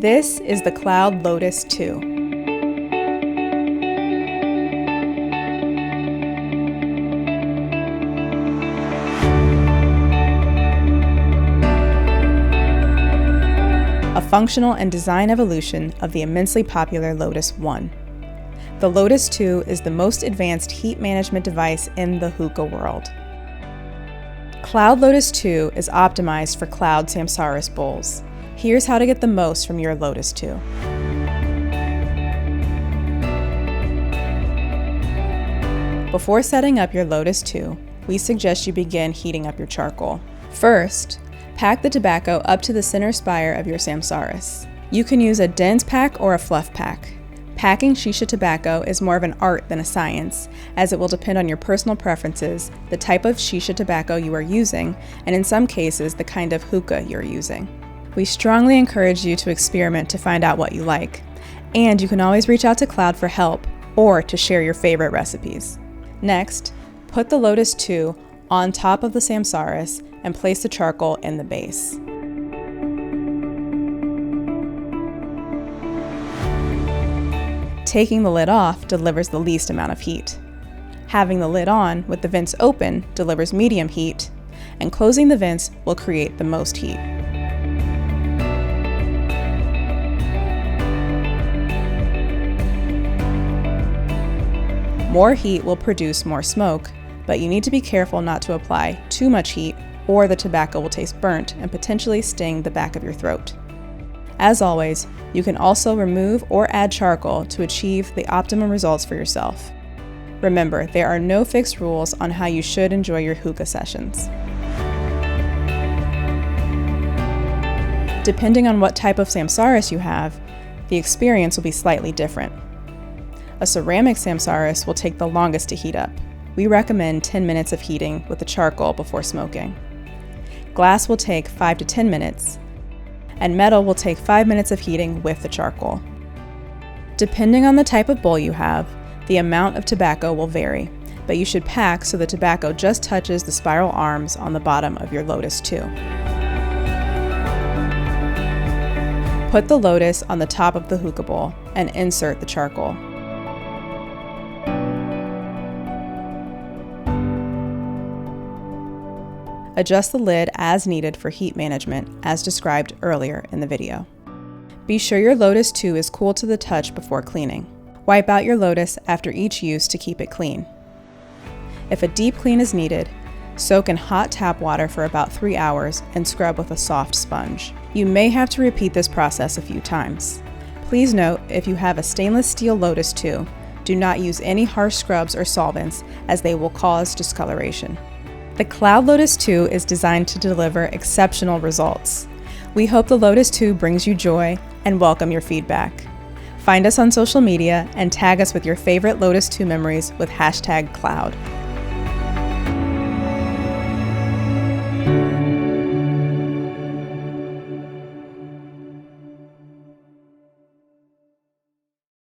This is the Kaloud Lotus II. A functional and design evolution of the immensely popular Lotus I. The Lotus II is the most advanced heat management device in the hookah world. Kaloud Lotus II is optimized for Kaloud Cyris bowls. Here's how to get the most from your Lotus II. Before setting up your Lotus II, we suggest you begin heating up your charcoal. First, pack the tobacco up to the center spire of your Cyris. You can use a dense pack or a fluff pack. Packing Shisha tobacco is more of an art than a science, as it will depend on your personal preferences, the type of Shisha tobacco you are using, and in some cases, the kind of hookah you're using. We strongly encourage you to experiment to find out what you like, and you can always reach out to Kaloud for help or to share your favorite recipes. Next, put the Lotus II on top of the Cyris and place the charcoal in the base. Taking the lid off delivers the least amount of heat. Having the lid on with the vents open delivers medium heat, and closing the vents will create the most heat. More heat will produce more smoke, but you need to be careful not to apply too much heat or the tobacco will taste burnt and potentially sting the back of your throat. As always, you can also remove or add charcoal to achieve the optimum results for yourself. Remember, there are no fixed rules on how you should enjoy your hookah sessions. Depending on what type of Cyris you have, the experience will be slightly different. A ceramic Cyris will take the longest to heat up. We recommend 10 minutes of heating with the charcoal before smoking. Glass will take 5 to 10 minutes, and metal will take 5 minutes of heating with the charcoal. Depending on the type of bowl you have, the amount of tobacco will vary, but you should pack so the tobacco just touches the spiral arms on the bottom of your Lotus II. Put the Lotus on the top of the hookah bowl and insert the charcoal. Adjust the lid as needed for heat management, as described earlier in the video. Be sure your Lotus II is cool to the touch before cleaning. Wipe out your Lotus after each use to keep it clean. If a deep clean is needed, soak in hot tap water for about 3 hours and scrub with a soft sponge. You may have to repeat this process a few times. Please note, if you have a stainless steel Lotus II, do not use any harsh scrubs or solvents as they will cause discoloration. The Kaloud Lotus II is designed to deliver exceptional results. We hope the Lotus II brings you joy and welcome your feedback. Find us on social media and tag us with your favorite Lotus II memories with #Kaloud.